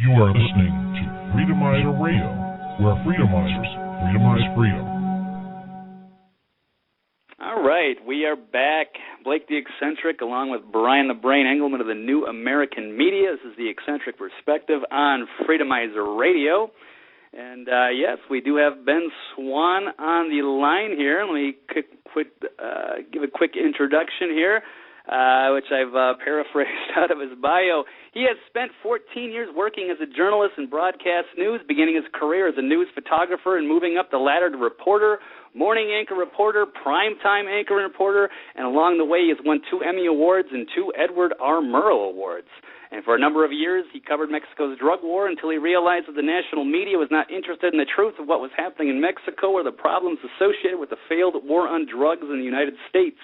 You are listening to Freedomizer Radio, where Freedomizers freedomize freedom. All right, we are back. Blake the Eccentric, along with Brian the Brain Engelman of the New American Media. This is the Eccentric Perspective on Freedomizer Radio. And yes, we do have Ben Swann on the line here. Let me give a quick introduction here, which I've paraphrased out of his bio. He has spent 14 years working as a journalist in broadcast news, beginning his career as a news photographer and moving up the ladder to reporter, morning anchor reporter, primetime anchor reporter, and along the way he has won 2 Emmy Awards and 2 Edward R. Murrow Awards. And for a number of years, he covered Mexico's drug war until he realized that the national media was not interested in the truth of what was happening in Mexico or the problems associated with the failed war on drugs in the United States.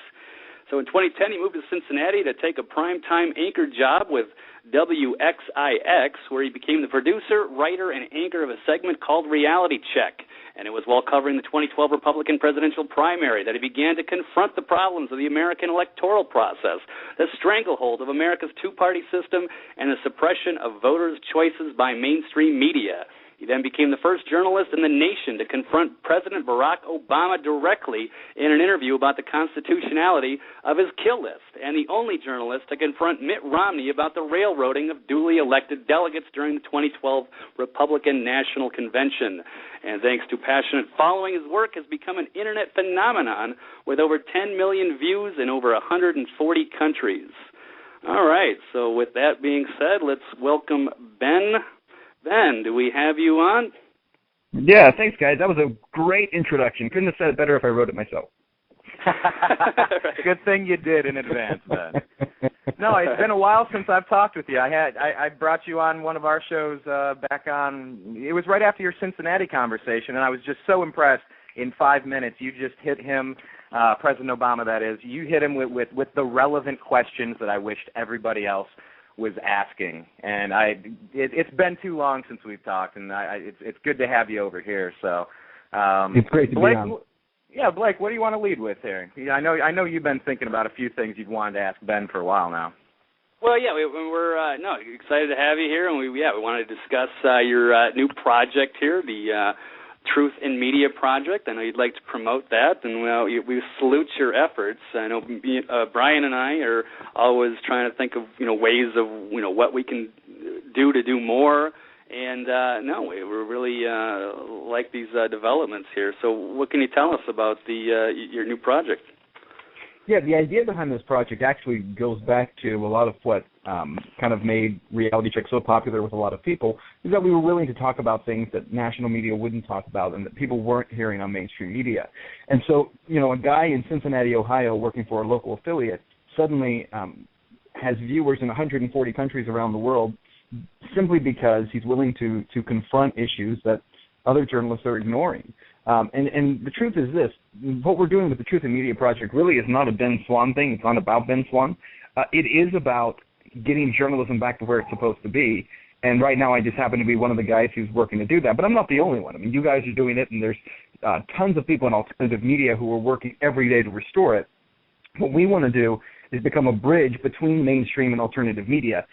So in 2010, he moved to Cincinnati to take a primetime anchor job with WXIX, where he became the producer, writer, and anchor of a segment called Reality Check. And it was while covering the 2012 Republican presidential primary that he began to confront the problems of the American electoral process, the stranglehold of America's two-party system, and the suppression of voters' choices by mainstream media. He then became the first journalist in the nation to confront President Barack Obama directly in an interview about the constitutionality of his kill list, and the only journalist to confront Mitt Romney about the railroading of duly elected delegates during the 2012 Republican National Convention. And thanks to passionate following, his work has become an internet phenomenon with over 10 million views in over 140 countries. All right, so with that being said, let's welcome Ben. Ben, do we have you on? Yeah, thanks, guys. That was a great introduction. Couldn't have said it better if I wrote it myself. Good thing you did in advance, Ben. No, it's been a while since I've talked with you. I brought you on one of our shows back on, it was right after your Cincinnati conversation, and I was just so impressed. In 5 minutes, you just hit him, President Obama, that is. You hit him with the relevant questions that I wished everybody else was asking, and it's been too long since we've talked, and it's good to have you over here. So it's great to Blake, be on. Yeah, Blake, what do you want to lead with here? I know you've been thinking about a few things you've wanted to ask Ben for a while now. Well, yeah, we're excited to have you here, and we wanted to discuss your new project here, the Truth in Media project. I know you'd like to promote that, and we salute your efforts. I know Brian and I are always trying to think of ways of what we can do to do more, and we really like these developments here. So, what can you tell us about your new project? Yeah, the idea behind this project actually goes back to a lot of what kind of made Reality Check so popular with a lot of people, is that we were willing to talk about things that national media wouldn't talk about and that people weren't hearing on mainstream media. And so, a guy in Cincinnati, Ohio, working for a local affiliate suddenly has viewers in 140 countries around the world simply because he's willing to confront issues that other journalists are ignoring. And the truth is this: what we're doing with the Truth in Media project really is not a Ben Swann thing. It's not about Ben Swann. It is about getting journalism back to where it's supposed to be. And right now I just happen to be one of the guys who's working to do that. But I'm not the only one. I mean, you guys are doing it, and there's tons of people in alternative media who are working every day to restore it. What we want to do is become a bridge between mainstream and alternative media,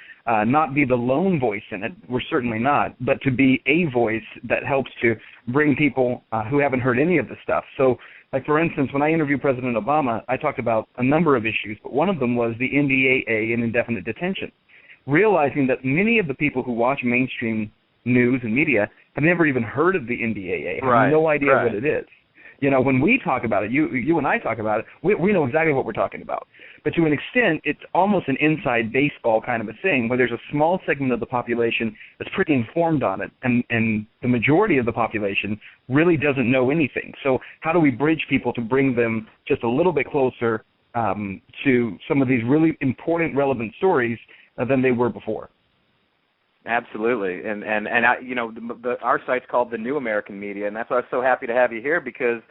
not be the lone voice in it, we're certainly not, but to be a voice that helps to bring people who haven't heard any of the stuff. So, like, for instance, when I interviewed President Obama, I talked about a number of issues, but one of them was the NDAA and indefinite detention, realizing that many of the people who watch mainstream news and media have never even heard of the NDAA, have no idea what it is. When we talk about it, you and I talk about it, we know exactly what we're talking about. But to an extent, it's almost an inside baseball kind of a thing where there's a small segment of the population that's pretty informed on it, and the majority of the population really doesn't know anything. So how do we bridge people to bring them just a little bit closer to some of these really important, relevant stories than they were before? Absolutely, and our site's called the New American Media, and that's why I'm so happy to have you here, because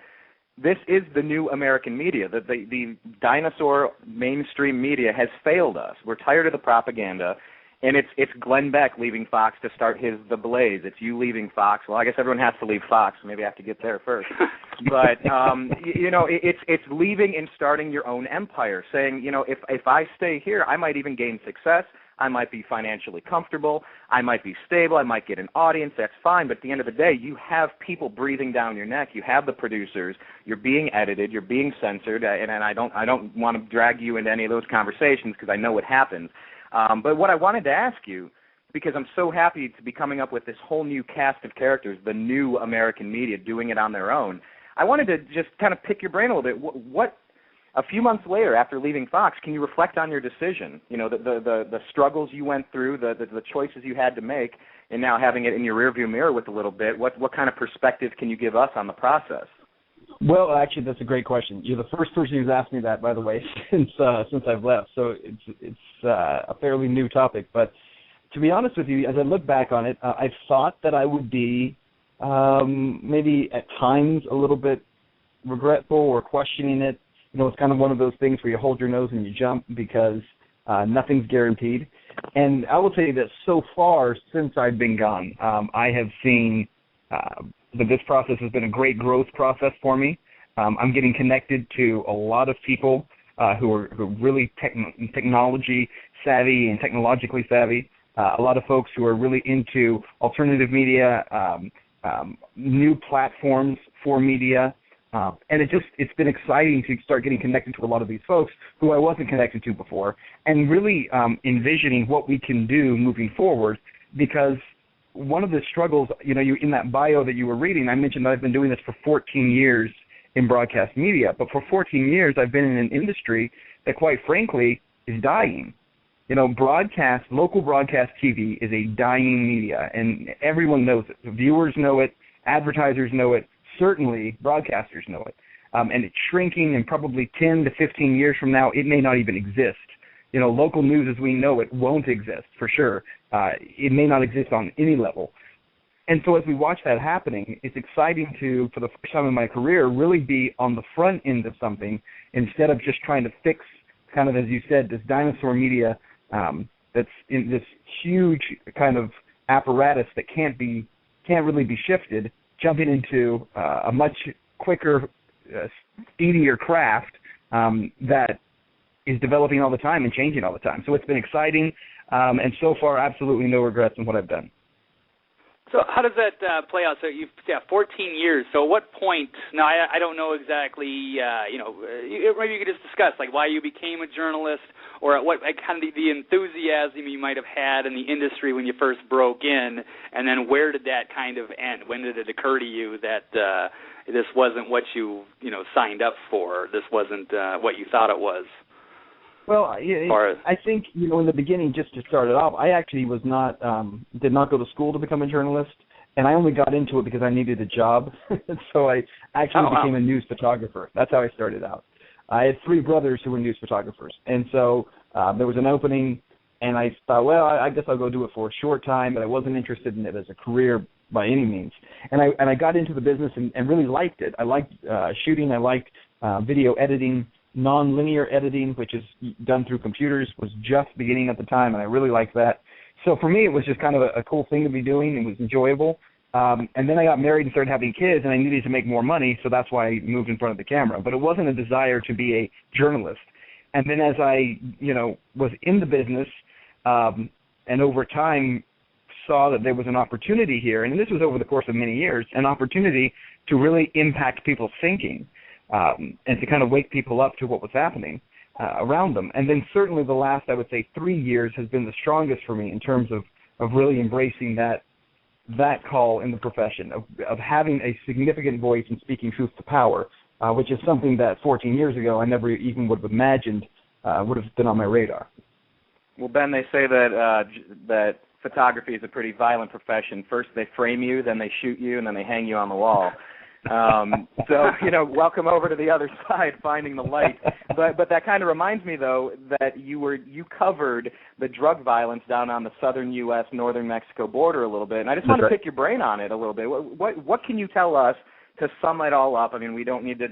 this is the New American Media. The dinosaur mainstream media has failed us. We're tired of the propaganda, and it's Glenn Beck leaving Fox to start The Blaze. It's you leaving Fox. Well, I guess everyone has to leave Fox, so maybe I have to get there first. But it's leaving and starting your own empire, saying if I stay here, I might even gain success. I might be financially comfortable. I might be stable. I might get an audience. That's fine. But at the end of the day, you have people breathing down your neck. You have the producers. You're being edited. You're being censored. And I don't want to drag you into any of those conversations because I know what happens. But what I wanted to ask you, because I'm so happy to be coming up with this whole new cast of characters, the new American media doing it on their own, I wanted to just kind of pick your brain a little bit. What a few months later, after leaving Fox, can you reflect on your decision? You know, the struggles you went through, the choices you had to make, and now having it in your rearview mirror with a little bit. What kind of perspective can you give us on the process? Well, actually, that's a great question. You're the first person who's asked me that, by the way, since I've left. So it's a fairly new topic. But to be honest with you, as I look back on it, I thought that I would be maybe at times a little bit regretful or questioning it. You know, it's kind of one of those things where you hold your nose and you jump because nothing's guaranteed. And I will tell you that so far since I've been gone, I have seen that this process has been a great growth process for me. I'm getting connected to a lot of people who are really technology savvy and technologically savvy. A lot of folks who are really into alternative media, new platforms for media, and it's been exciting to start getting connected to a lot of these folks who I wasn't connected to before, and really envisioning what we can do moving forward. Because one of the struggles, you know, in that bio that you were reading, I mentioned that I've been doing this for 14 years in broadcast media, but for 14 years I've been in an industry that, quite frankly, is dying. You know, local broadcast TV is a dying media, and everyone knows it. The viewers know it, advertisers know it, certainly broadcasters know it. And it's shrinking, and probably 10 to 15 years from now, it may not even exist. You know, local news as we know it won't exist, for sure. It may not exist on any level. And so as we watch that happening, it's exciting to, for the first time in my career, really be on the front end of something instead of just trying to fix, kind of, as you said, this dinosaur media that's in this huge kind of apparatus that can't really be shifted, jumping into a much quicker, speedier craft that is developing all the time and changing all the time. So it's been exciting, and so far, absolutely no regrets in what I've done. So how does that play out? So you've 14 years. So at what point? Now I don't know exactly. Maybe you could just discuss like why you became a journalist, or what kind of the enthusiasm you might have had in the industry when you first broke in, and then where did that kind of end? When did it occur to you that this wasn't what you signed up for? This wasn't what you thought it was? Well, I think, in the beginning, just to start it off, I actually did not go to school to become a journalist, and I only got into it because I needed a job. So I actually became a news photographer. That's how I started out. I had 3 brothers who were news photographers, and so there was an opening, and I thought, well, I guess I'll go do it for a short time, but I wasn't interested in it as a career by any means. And I got into the business and really liked it. I liked shooting. I liked video editing. Non-linear editing, which is done through computers, was just beginning at the time, and I really liked that. So for me, it was just kind of a cool thing to be doing. It was enjoyable. And then I got married and started having kids, and I needed to make more money, so that's why I moved in front of the camera. But it wasn't a desire to be a journalist. And then as I, was in the business and over time saw that there was an opportunity here, and this was over the course of many years, an opportunity to really impact people's thinking. And to kind of wake people up to what was happening around them. And then certainly the last, I would say, 3 years has been the strongest for me in terms of really embracing that call in the profession, of having a significant voice and speaking truth to power, which is something that 14 years ago I never even would have imagined would have been on my radar. Well, Ben, they say that photography is a pretty violent profession. First they frame you, then they shoot you, and then they hang you on the wall. So, welcome over to the other side, finding the light. But that kind of reminds me, though, that you covered the drug violence down on the southern U.S., northern Mexico border a little bit, and I just want to pick your brain on it a little bit. What can you tell us to sum it all up? I mean, we don't need to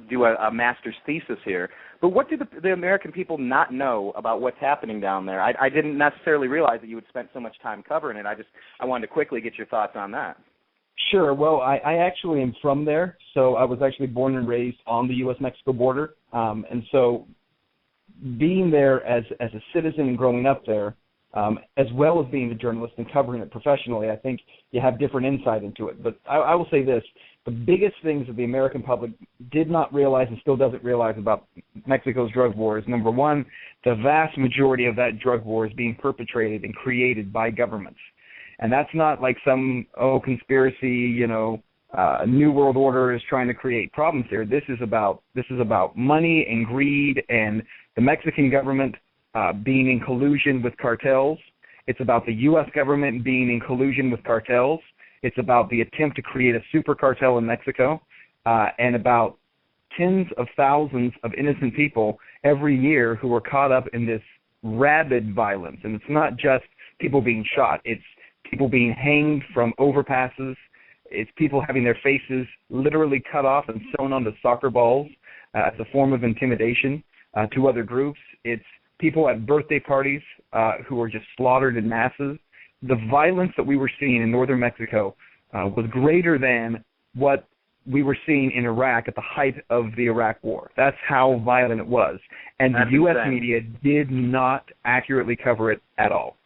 do a master's thesis here, but what do the American people not know about what's happening down there? I didn't necessarily realize that you had spent so much time covering it. I wanted to quickly get your thoughts on that. Sure. Well, I actually am from there, so I was actually born and raised on the U.S.-Mexico border, and so being there as a citizen and growing up there, as well as being a journalist and covering it professionally, I think you have different insight into it. But I will say this. The biggest things that the American public did not realize and still doesn't realize about Mexico's drug war is, number one, the vast majority of that drug war is being perpetrated and created by governments. And that's not like some, conspiracy, New World Order is trying to create problems here. This is about money and greed and the Mexican government being in collusion with cartels. It's about the U.S. government being in collusion with cartels. It's about the attempt to create a super cartel in Mexico, and about tens of thousands of innocent people every year who are caught up in this rabid violence. And it's not just people being shot. It's people being hanged from overpasses. It's people having their faces literally cut off and sewn onto soccer balls as a form of intimidation to other groups. It's people at birthday parties who are just slaughtered in masses. The violence that we were seeing in northern Mexico was greater than what we were seeing in Iraq at the height of the Iraq War. That's how violent it was. And the U.S. media did not accurately cover it at all.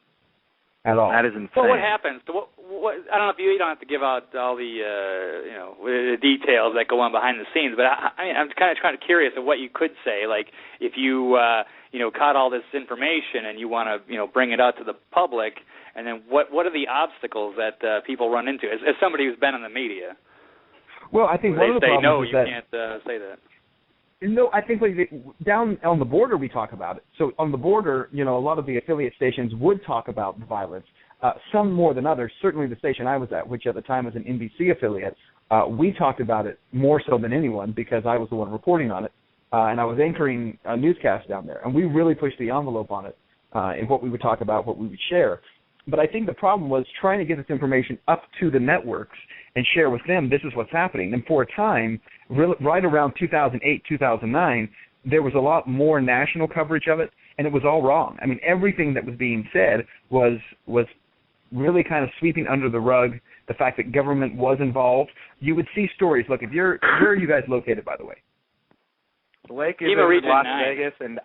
At all. That is insane. Well, what happens? What, I don't know if you don't have to give out all the details that go on behind the scenes, but I'm kind of curious of what you could say. Like if you caught all this information and you want to bring it out to the public, and then what are the obstacles that people run into as somebody who's been in the media? Well, I think one of the problems is that you can't say that. No, I think down on the border we talk about it. So on the border, a lot of the affiliate stations would talk about the violence. Some more than others. Certainly the station I was at, which at the time was an NBC affiliate, we talked about it more so than anyone because I was the one reporting on it, and I was anchoring a newscast down there. And we really pushed the envelope on it in what we would talk about, what we would share. But I think the problem was trying to get this information up to the networks and share with them this is what's happening. And for a time, right around 2008, 2009, there was a lot more national coverage of it, and it was all wrong. I mean, everything that was being said was really kind of sweeping under the rug the fact that government was involved. You would see stories. Look, where are you guys located, by the way? Blake is in Las Vegas, and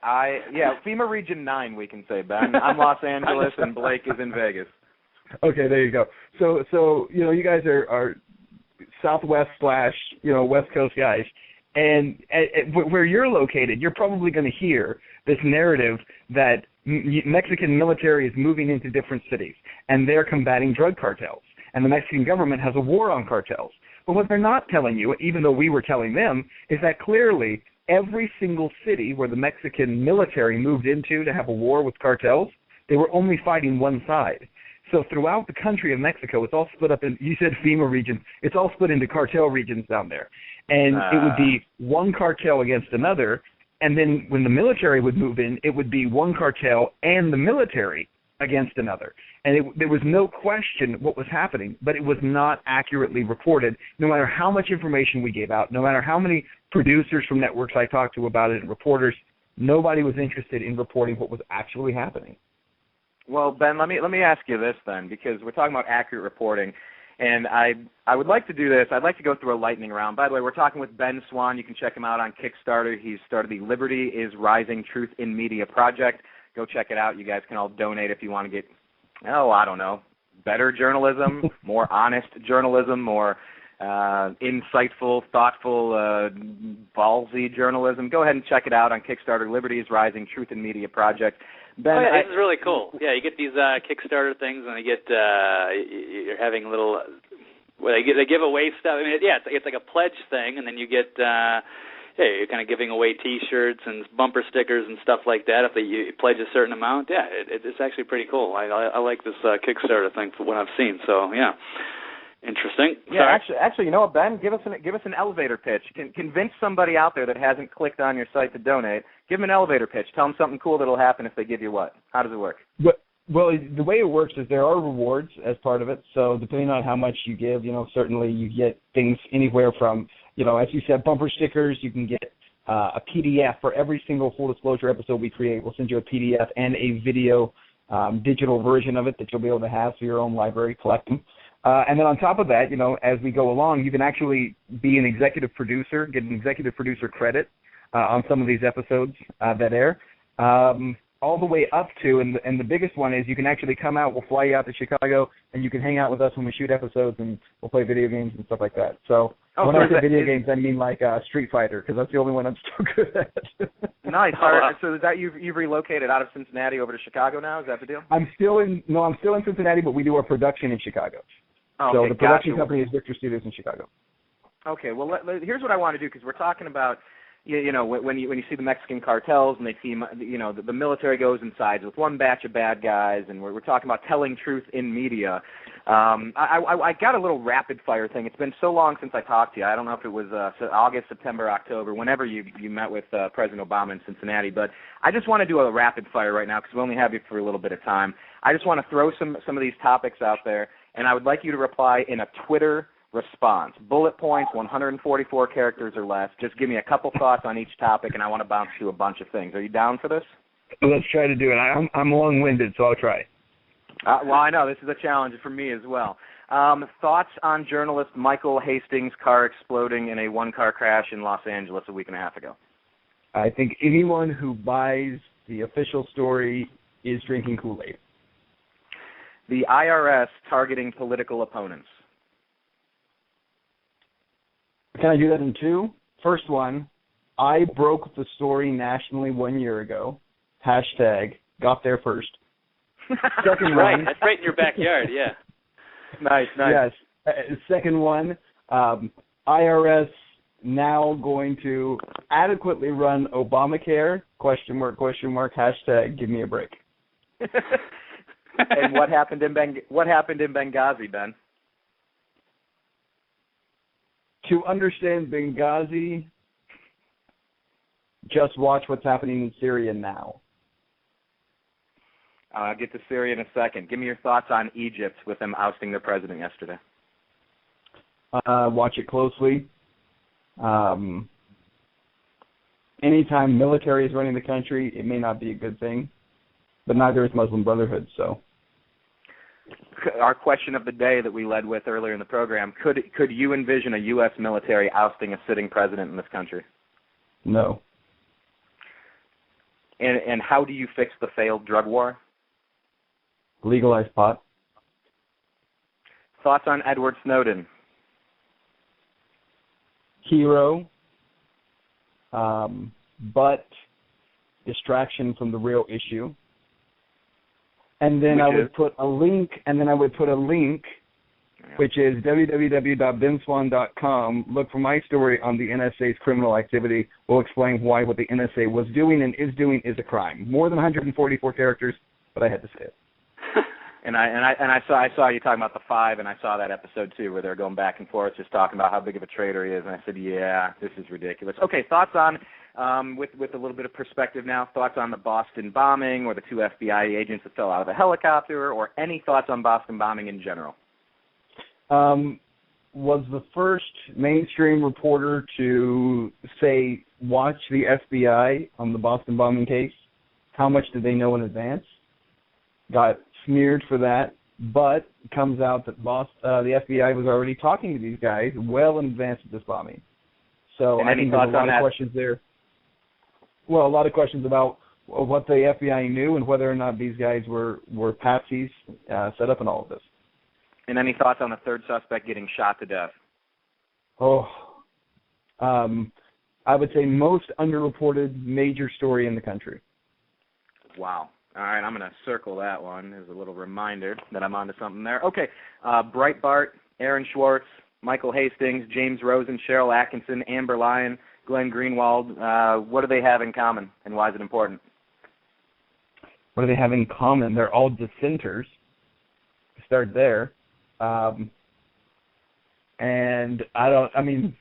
FEMA Region 9, we can say, Ben. I'm Los Angeles, and Blake is in Vegas. Okay, there you go. So you guys are Southwest / West Coast guys, and where you're located, you're probably going to hear this narrative that Mexican military is moving into different cities, and they're combating drug cartels, and the Mexican government has a war on cartels. But what they're not telling you, even though we were telling them, is that clearly every single city where the Mexican military moved into to have a war with cartels, they were only fighting one side. So throughout the country of Mexico, it's all split up in, you said FEMA regions, it's all split into cartel regions down there. And it would be one cartel against another, and then when the military would move in, it would be one cartel and the military against another. And there was no question what was happening, but it was not accurately reported, no matter how much information we gave out, no matter how many producers from networks I talked to about it and reporters, nobody was interested in reporting what was actually happening. Well, Ben, let me ask you this then, because we're talking about accurate reporting, and I would like to do this. I'd like to go through a lightning round. By the way, we're talking with Ben Swann. You can check him out on Kickstarter. He's started the Liberty is Rising Truth in Media project. Go check it out. You guys can all donate if you want to get, better journalism, more honest journalism, more insightful, thoughtful, ballsy journalism. Go ahead and check it out on Kickstarter, Liberty is Rising Truth in Media project. Ben, this is really cool. Yeah, you get these Kickstarter things, and you're having little. They give away stuff. I mean, it's like a pledge thing, and then you get. You're kind of giving away T-shirts and bumper stickers and stuff like that if you pledge a certain amount. Yeah, it's actually pretty cool. I like this Kickstarter thing for what I've seen. So yeah. Interesting. Yeah, actually, you know what, Ben? Give us an elevator pitch. Convince somebody out there that hasn't clicked on your site to donate. Give them an elevator pitch. Tell them something cool that'll happen if they give you what? How does it work? Well, the way it works is there are rewards as part of it. So depending on how much you give, certainly you get things anywhere from, as you said, bumper stickers. You can get a PDF for every single full disclosure episode we create. We'll send you a PDF and a video digital version of it that you'll be able to have for your own library, collect them. And then on top of that, as we go along, you can actually be an executive producer, get an executive producer credit on some of these episodes that air. all the way up to, and the biggest one is you can actually come out. We'll fly you out to Chicago, and you can hang out with us when we shoot episodes, and we'll play video games and stuff like that. So when I say video games, I mean like Street Fighter, because that's the only one I'm still good at. Nice. So is that you've relocated out of Cincinnati over to Chicago now? Is that the deal? I'm still in Cincinnati, but we do our production in Chicago. Oh, so okay, the production company is Victor Studios in Chicago. Okay. Well, here's what I want to do, because we're talking about. You know, when you see the Mexican cartels and they see, you know, the military goes and sides with one batch of bad guys, and we're talking about telling truth in media. I got a little rapid fire thing. It's been so long since I talked to you. I don't know if it was August, September, October, whenever you met with President Obama in Cincinnati. But I just want to do a rapid fire right now because we only have you for a little bit of time. I just want to throw some of these topics out there, and I would like you to reply in a Twitter response. Bullet points, 144 characters or less. Just give me a couple thoughts on each topic, and I want to bounce through a bunch of things. Are you down for this? Let's try to do it. I'm long-winded, so I'll try. Well, I know. This is a challenge for me as well. Thoughts on journalist Michael Hastings' car exploding in a one-car crash in Los Angeles a week and a half ago? I think anyone who buys the official story is drinking Kool-Aid. The IRS targeting political opponents. Can I do that in two? First one, I broke the story nationally 1 year ago. Hashtag got there first. Second right, one. that's right in your backyard, yeah. Nice. Yes. Second one, IRS now going to adequately run Obamacare, question mark, hashtag give me a break. And what happened in Benghazi, Ben? To understand Benghazi, just watch what's happening in Syria now. I'll get to Syria in a second. Give me your thoughts on Egypt with them ousting their president yesterday. Watch it closely. Anytime military is running the country, it may not be a good thing, but neither is Muslim Brotherhood, so. Our question of the day that we led with earlier in the program, could you envision a U.S. military ousting a sitting president in this country? No. And how do you fix the failed drug war? Legalize pot. Thoughts on Edward Snowden? Hero, but distraction from the real issue. And then I would put a link, which is www.benswann.com. Look for my story on the NSA's criminal activity. We'll explain why what the NSA was doing and is doing is a crime. More than 144 characters, but I had to say it. And I saw you talking about the five, and I saw that episode too, where they're going back and forth, just talking about how big of a traitor he is. And I said, yeah, this is ridiculous. Okay, thoughts on with a little bit of perspective now. Thoughts on the Boston bombing, or the two FBI agents that fell out of a helicopter, or any thoughts on Boston bombing in general? Was the first mainstream reporter to say, watch the FBI on the Boston bombing case. How much did they know in advance? Got smeared for that, but it comes out that the FBI was already talking to these guys well in advance of this bombing. So I think there's a lot of questions there. Well, a lot of questions about what the FBI knew and whether or not these guys were patsies set up in all of this. And any thoughts on the third suspect getting shot to death? I would say most underreported major story in the country. Wow. All right, I'm going to circle that one as a little reminder that I'm onto something there. Okay, Breitbart, Aaron Schwartz, Michael Hastings, James Rosen, Cheryl Atkinson, Amber Lyon, Glenn Greenwald. What do they have in common, and why is it important? What do they have in common? They're all dissenters. Start there. And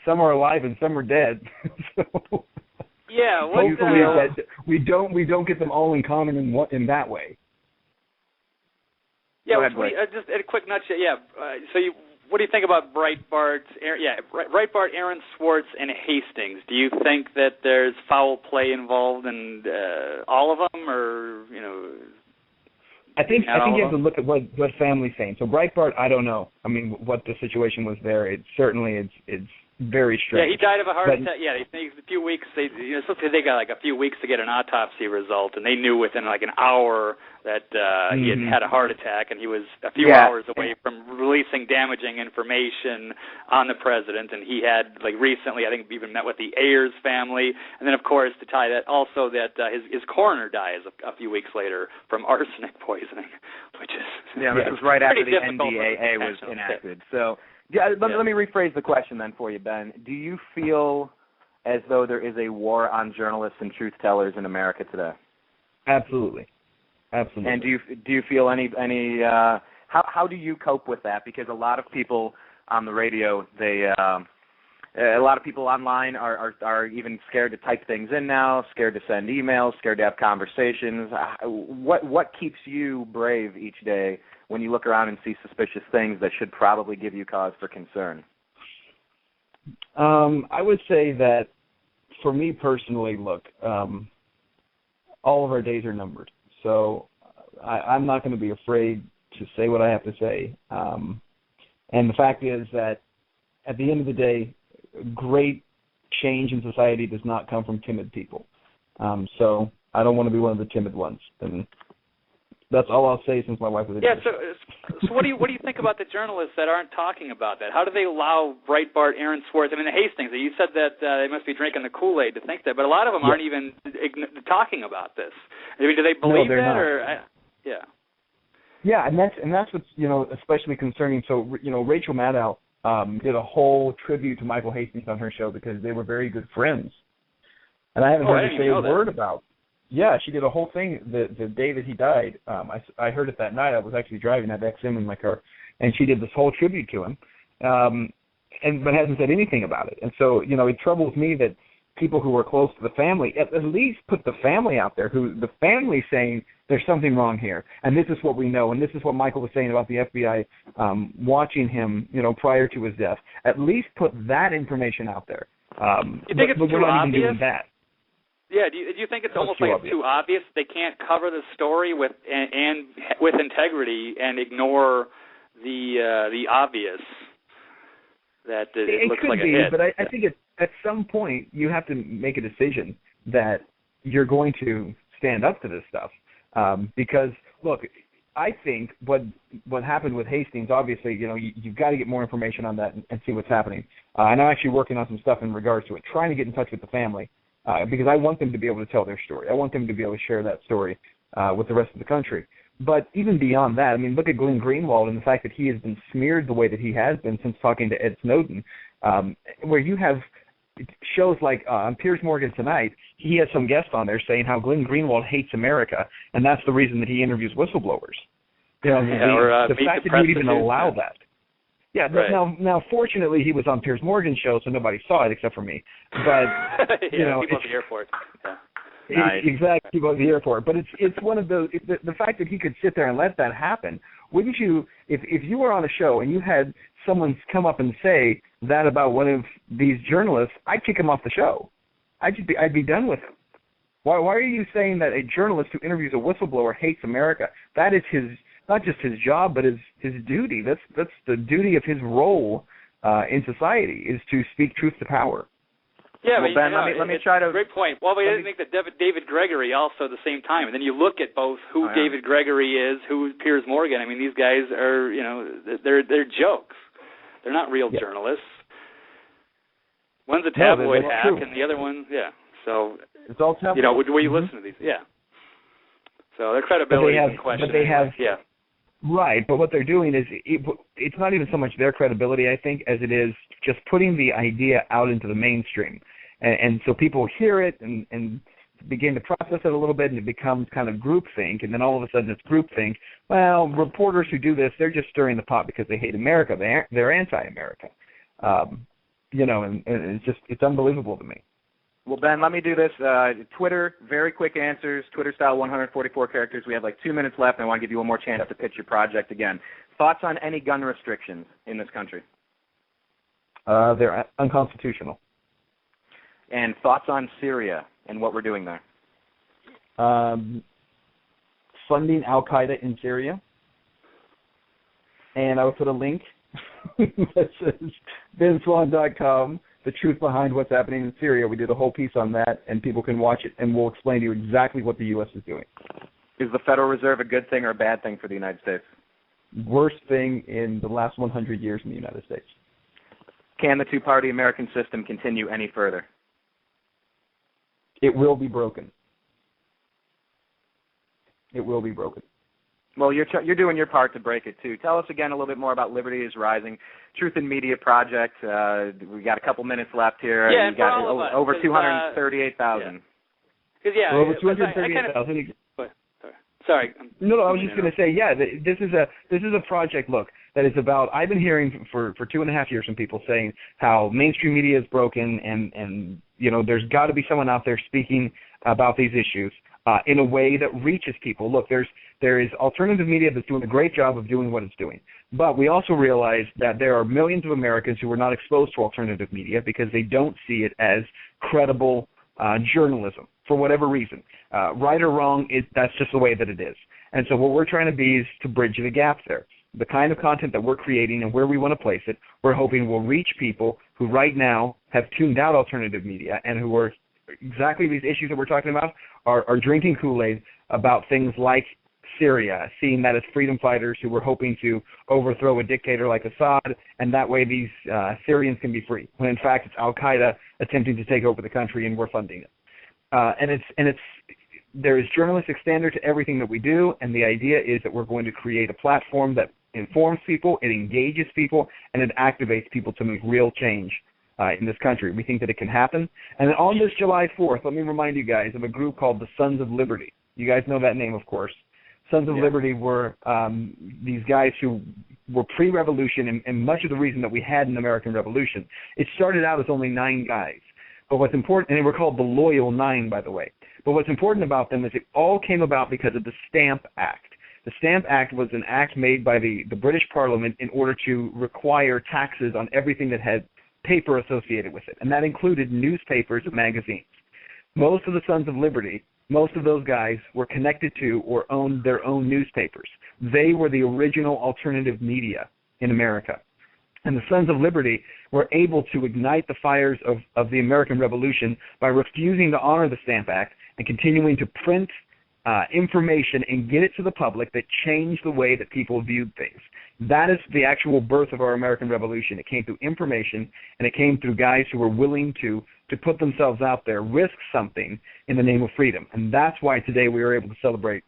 some are alive and some are dead. So yeah, hopefully we don't get them all in common in that way. Yeah, just a quick nutshell. Yeah, what do you think about Breitbart? Breitbart, Aaron Schwartz, and Hastings. Do you think that there's foul play involved in all of them, or I think you have to look at what family's saying. So Breitbart, I don't know. I mean, what the situation was there. It certainly it's very strange. Yeah, he died of a heart attack. Yeah, they think a few weeks. They got like a few weeks to get an autopsy result, and they knew within like an hour that he had a heart attack, and he was a few hours away from releasing damaging information on the president. And he had like recently, I think, even met with the Ayers family, and then of course to tie that also that his coroner dies a few weeks later from arsenic poisoning, which is this was right after the NDAA was enacted. So. Yeah, let me rephrase the question then for you, Ben. Do you feel as though there is a war on journalists and truth tellers in America today? Absolutely. And do you feel any how do you cope with that? Because a lot of people on the radio, a lot of people online are even scared to type things in now, scared to send emails, scared to have conversations. What keeps you brave each day when you look around and see suspicious things that should probably give you cause for concern? I would say that for me personally, look, all of our days are numbered. So I'm not going to be afraid to say what I have to say. And the fact is that at the end of the day, great change in society does not come from timid people. So I don't want to be one of the timid ones. And that's all I'll say since my wife is a so what do you think about the journalists that aren't talking about that? How do they allow Breitbart, Aaron Swartz, the Hastings? You said that they must be drinking the Kool-Aid to think that, but a lot of them aren't even talking about this. I mean, do they believe that? Not. Or Yeah, and that's what's especially concerning. So Rachel Maddow did a whole tribute to Michael Hastings on her show because they were very good friends, and I haven't heard her say a word about. Yeah, she did a whole thing the day that he died. I heard it that night. I was actually driving. I had XM in my car, and she did this whole tribute to him, but hasn't said anything about it. And so, it troubles me that people who are close to the family at least put the family out there, who the family saying there's something wrong here, and this is what we know, and this is what Michael was saying about the FBI watching him, prior to his death. At least put that information out there. You think it's too obvious? Doing that. Yeah, do you think it's almost like it's too obvious? They can't cover the story with integrity and ignore the obvious that it looks like a hit. But I think at some point you have to make a decision that you're going to stand up to this stuff because look, I think what happened with Hastings, obviously, you've got to get more information on that and see what's happening. And I'm actually working on some stuff in regards to it, trying to get in touch with the family. Because I want them to be able to tell their story. I want them to be able to share that story with the rest of the country. But even beyond that, I mean, look at Glenn Greenwald and the fact that he has been smeared the way that he has been since talking to Ed Snowden, where you have shows like on Piers Morgan Tonight, he has some guest on there saying how Glenn Greenwald hates America, and that's the reason that he interviews whistleblowers. The fact that you would even allow that. Yeah, right. Now, fortunately, he was on Piers Morgan's show, so nobody saw it except for me. But people at the airport. Yeah. Nice. Exactly, people at the airport. But it's one of those. The fact that he could sit there and let that happen. Wouldn't you? If you were on a show and you had someone come up and say that about one of these journalists, I'd kick him off the show. I'd be done with him. Why are you saying that a journalist who interviews a whistleblower hates America? That is his. Not just his job, but his duty. That's the duty of his role in society is to speak truth to power. Yeah, well, Ben, let me try to. Great point. Well, we didn't think that David Gregory also at the same time, and then you look at both who David Gregory is, who Piers Morgan. I mean, these guys are they're jokes. They're not real journalists. One's a tabloid hack, and the other one, So it's all tabloid. Where you listen to these, So their credibility is in question. But they have. Right, but what they're doing is it's not even so much their credibility, I think, as it is just putting the idea out into the mainstream. And so people hear it and begin to process it a little bit, and it becomes kind of groupthink, and then all of a sudden it's groupthink. Well, reporters who do this, they're just stirring the pot because they hate America. They're anti-America. And it's unbelievable to me. Well, Ben, let me do this. Twitter, very quick answers, Twitter style, 144 characters. We have like 2 minutes left, and I want to give you one more chance to pitch your project again. Thoughts on any gun restrictions in this country? They're unconstitutional. And thoughts on Syria and what we're doing there? Funding Al-Qaeda in Syria. And I will put a link that says benswann.com the truth behind what's happening in Syria. We did a whole piece on that, and people can watch it, and we'll explain to you exactly what the U.S. is doing. Is the Federal Reserve a good thing or a bad thing for the United States? Worst thing in the last 100 years in the United States. Can the two-party American system continue any further? It will be broken. It will be broken. Well, you're doing your part to break it, too. Tell us again a little bit more about Liberty is Rising, Truth in Media Project. We got a couple minutes left here. Yeah, you got over 238,000. Yeah, over 238,000. Sorry. No, I was just going to say, this is a project. Look, that is about. I've been hearing for 2.5 years from people saying how mainstream media is broken, and there's got to be someone out there speaking about these issues in a way that reaches people. Look, there is alternative media that's doing a great job of doing what it's doing, but we also realize that there are millions of Americans who are not exposed to alternative media because they don't see it as credible journalism for whatever reason. Right or wrong, that's just the way that it is. And so what we're trying to be is to bridge the gap there. The kind of content that we're creating and where we want to place it, we're hoping will reach people who right now have tuned out alternative media and who are exactly these issues that we're talking about are drinking Kool-Aid about things like Syria, seeing that as freedom fighters who were hoping to overthrow a dictator like Assad, and that way these Syrians can be free, when in fact it's Al-Qaeda attempting to take over the country and we're funding it. There is journalistic standard to everything that we do, and the idea is that we're going to create a platform that informs people, it engages people, and it activates people to make real change in this country. We think that it can happen. And on this July 4th, let me remind you guys of a group called the Sons of Liberty. You guys know that name, of course. Sons of Liberty were these guys who were pre-revolution, and much of the reason that we had an American Revolution. It started out as only 9 guys. But what's important, and they were called the Loyal 9, by the way. But what's important about them is it all came about because of the Stamp Act. The Stamp Act was an act made by the British Parliament in order to require taxes on everything that had paper associated with it, and that included newspapers and magazines. Most of the Sons of Liberty, most of those guys were connected to or owned their own newspapers. They were the original alternative media in America. And the Sons of Liberty were able to ignite the fires of the American Revolution by refusing to honor the Stamp Act and continuing to print information and get it to the public that changed the way that people viewed things. That is the actual birth of our American Revolution. It came through information, and it came through guys who were willing to put themselves out there, risk something in the name of freedom. And that's why today we are able to celebrate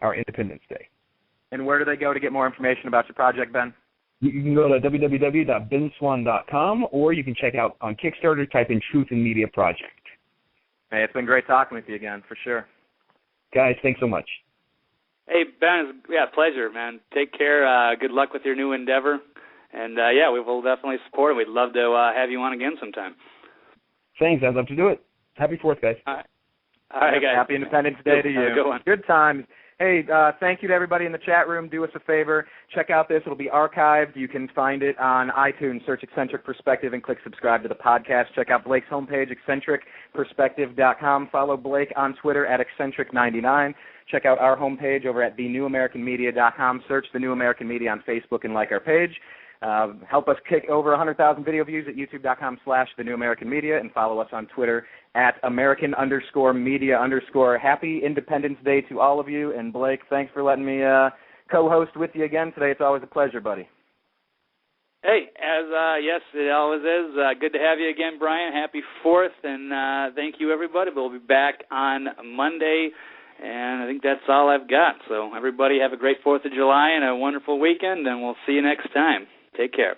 our Independence Day. And where do they go to get more information about your project, Ben? You can go to www.benswann.com, or you can check out on Kickstarter, type in Truth in Media Project. Hey, it's been great talking with you again, for sure. Guys, thanks so much. Hey, Ben, pleasure, man. Take care. Good luck with your new endeavor. And, we will definitely support it. We'd love to have you on again sometime. Thanks. I'd love to do it. Happy 4th, guys. All right, guys. Happy Independence Day to you. Good one. Good times. Hey, thank you to everybody in the chat room. Do us a favor. Check out this. It'll be archived. You can find it on iTunes. Search Eccentric Perspective and click subscribe to the podcast. Check out Blake's homepage, eccentricperspective.com. Follow Blake on Twitter at eccentric99. Check out our homepage over at thenewamericanmedia.com. Search The New American Media on Facebook and like our page. Help us kick over 100,000 video views at youtube.com/thenewamericanmedia, and follow us on Twitter at American_media_. Happy Independence Day to all of you. And Blake, thanks for letting me co-host with you again today. It's always a pleasure, buddy. Hey, yes, it always is. Good to have you again, Brian. Happy 4th, and thank you, everybody. We'll be back on Monday, and I think that's all I've got. So everybody have a great 4th of July and a wonderful weekend, and we'll see you next time. Take care.